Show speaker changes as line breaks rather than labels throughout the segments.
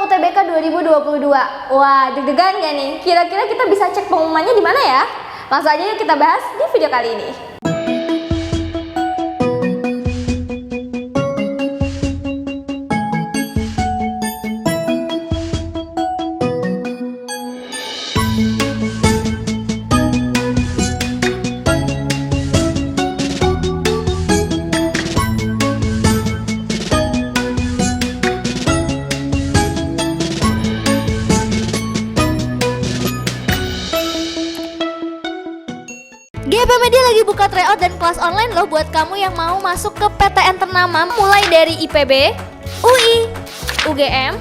UTBK 2022. Wah, deg-degan gak nih? Kira-kira kita bisa cek pengumumannya di mana ya? Langsung aja yuk kita bahas di video kali ini. GP Media lagi buka tryout dan kelas online loh buat kamu yang mau masuk ke PTN ternama mulai dari IPB, UI, UGM,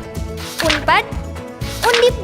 Unpad, Undip,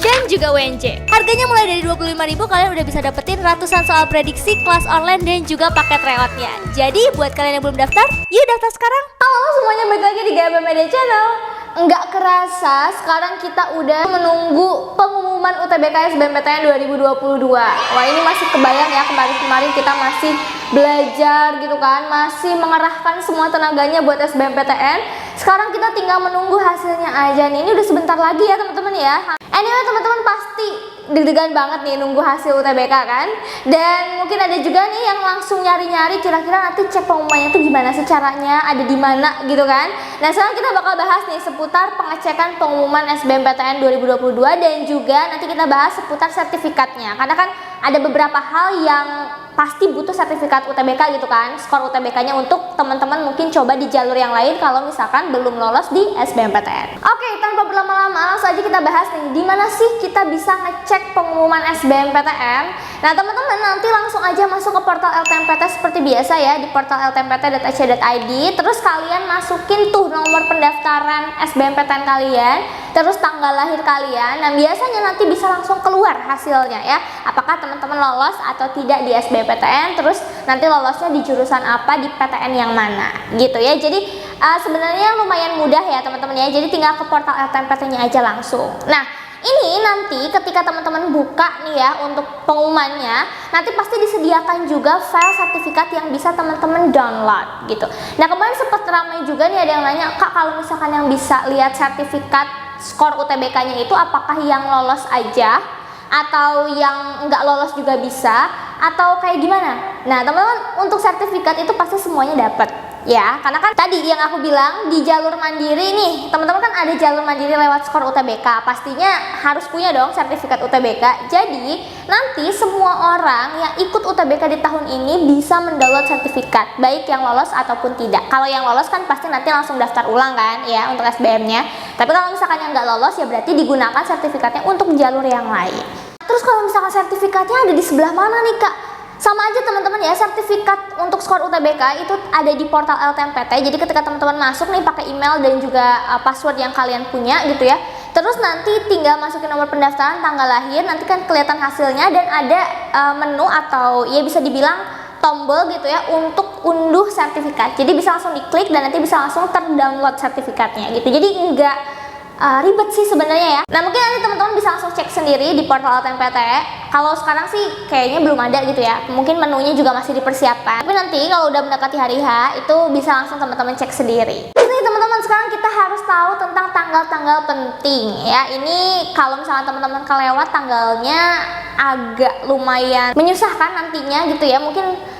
dan juga UNJ. Harganya mulai dari 25.000, kalian udah bisa dapetin ratusan soal prediksi, kelas online, dan juga paket tryoutnya. Jadi buat kalian yang belum daftar, yuk daftar sekarang. Halo semuanya, balik lagi di GP Media Channel. Nggak kerasa sekarang kita udah menunggu pengumuman UTBK SBMPTN 2022. Wah, ini masih kebayang ya, kemarin kita masih belajar gitu kan, masih mengerahkan semua tenaganya buat SBMPTN. Sekarang kita tinggal menunggu hasilnya aja nih. Ini udah sebentar lagi ya teman-teman ya. Anyway teman-teman pasti deg-degan banget nih nunggu hasil UTBK kan. Dan mungkin ada juga nih yang langsung nyari-nyari kira-kira nanti cek pengumumannya tuh gimana sih caranya, ada di mana gitu kan. Nah sekarang kita bakal bahas nih seputar pengecekan pengumuman SBMPTN 2022 dan juga nanti kita bahas seputar sertifikatnya. Karena kan ada beberapa hal yang pasti butuh sertifikat UTBK gitu kan, skor UTBK-nya untuk teman-teman mungkin coba di jalur yang lain kalau misalkan belum lolos di SBMPTN. Oke, tanpa berlama-lama langsung aja kita bahas nih, di mana sih kita bisa ngecek pengumuman SBMPTN. Nah teman-teman nanti langsung aja masuk ke portal LTMPT seperti biasa ya, di portal ltmpt.ac.id. Terus kalian masukin tuh nomor pendaftaran SBMPTN kalian, terus tanggal lahir kalian. Nah biasanya nanti bisa langsung keluar hasilnya ya, apakah teman-teman lolos atau tidak di SBMPTN, terus nanti lolosnya di jurusan apa, di PTN yang mana gitu ya. Jadi sebenarnya lumayan mudah ya teman-teman ya, jadi tinggal ke portal LTMPT-nya aja langsung. Nah ini nanti ketika teman-teman buka nih ya untuk pengumumannya, nanti pasti disediakan juga file sertifikat yang bisa teman-teman download gitu. Nah kemarin sempat ramai juga nih ada yang nanya, Kak kalau misalkan yang bisa lihat sertifikat skor UTBK-nya itu apakah yang lolos aja atau yang nggak lolos juga bisa, atau kayak gimana? Nah teman-teman untuk sertifikat itu pasti semuanya dapat ya, karena kan tadi yang aku bilang di jalur mandiri nih teman-teman kan ada jalur mandiri lewat skor UTBK, pastinya harus punya dong sertifikat UTBK. Jadi nanti semua orang yang ikut UTBK di tahun ini bisa mendownload sertifikat, baik yang lolos ataupun tidak. Kalau yang lolos kan pasti nanti langsung daftar ulang kan ya untuk SBM-nya, tapi kalau misalkan yang nggak lolos ya berarti digunakan sertifikatnya untuk jalur yang lain. Terus kalau misalkan sertifikatnya ada di sebelah mana nih Kak? Sama aja teman-teman ya, sertifikat untuk skor UTBK itu ada di portal LTMPT. Jadi ketika teman-teman masuk nih pakai email dan juga password yang kalian punya gitu ya, terus nanti tinggal masukin nomor pendaftaran, tanggal lahir, nanti kan kelihatan hasilnya dan ada menu atau ya bisa dibilang tombol gitu ya untuk unduh sertifikat. Jadi bisa langsung diklik dan nanti bisa langsung terdownload sertifikatnya gitu. Jadi enggak ribet sih sebenarnya ya. Nah mungkin nanti teman-teman bisa langsung cek sendiri di portal LTMPT. Kalau sekarang sih kayaknya belum ada gitu ya, mungkin menunya juga masih dipersiapkan. Tapi nanti kalau udah mendekati hari H itu bisa langsung teman-teman cek sendiri. Terus nih teman-teman, sekarang kita harus tahu tentang tanggal-tanggal penting ya. Ini kalau misalnya teman-teman kelewat tanggalnya agak lumayan menyusahkan nantinya gitu ya. Mungkin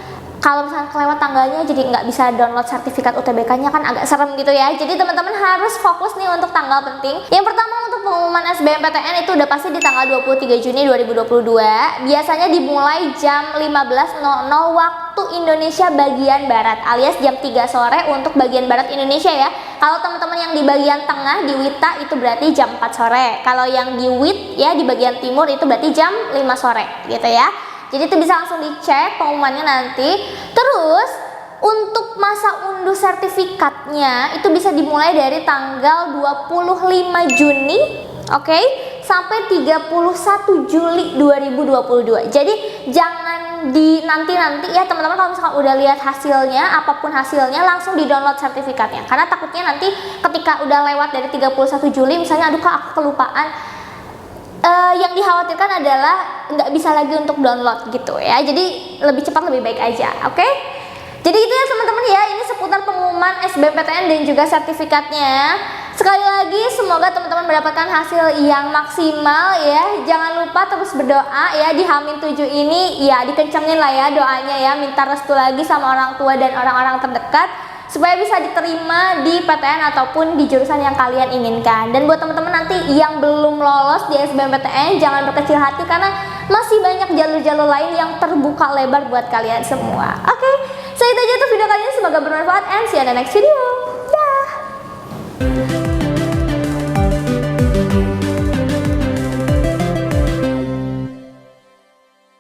kalau misalnya kelewat tanggalnya jadi nggak bisa download sertifikat UTBK-nya kan agak serem gitu ya. Jadi teman-teman harus fokus nih untuk tanggal penting. Yang pertama untuk pengumuman SBMPTN itu udah pasti di tanggal 23 Juni 2022. Biasanya dimulai jam 15.00 waktu Indonesia bagian Barat alias jam 3 sore untuk bagian Barat Indonesia ya. Kalau teman-teman yang di bagian tengah di WITA itu berarti jam 4 sore. Kalau yang di WIT ya di bagian timur itu berarti jam 5 sore gitu ya. Jadi itu bisa langsung dicek pengumumannya nanti. Terus untuk masa unduh sertifikatnya itu bisa dimulai dari tanggal 25 Juni oke, sampai 31 Juli 2022. Jadi jangan di nanti ya teman-teman, kalau misalkan udah lihat hasilnya, apapun hasilnya langsung di download sertifikatnya. Karena takutnya nanti ketika udah lewat dari 31 Juli misalnya, aduh Kak aku kelupaan, yang dikhawatirkan adalah nggak bisa lagi untuk download gitu ya. Jadi lebih cepat lebih baik aja, oke? Jadi itu ya teman-teman ya, ini seputar pengumuman SBMPTN dan juga sertifikatnya. sekali lagi semoga teman-teman mendapatkan hasil yang maksimal ya. Jangan lupa terus berdoa ya di H-7 ini ya, dikencengin lah ya doanya ya, minta restu lagi sama orang tua dan orang-orang terdekat supaya bisa diterima di PTN ataupun di jurusan yang kalian inginkan. Dan buat teman-teman nanti yang belum lolos di SBMPTN, jangan berkecil hati karena masih banyak jalur-jalur lain yang terbuka lebar buat kalian semua. Oke, so itu aja untuk video kali ini, semoga bermanfaat and see you on the next video. Dah.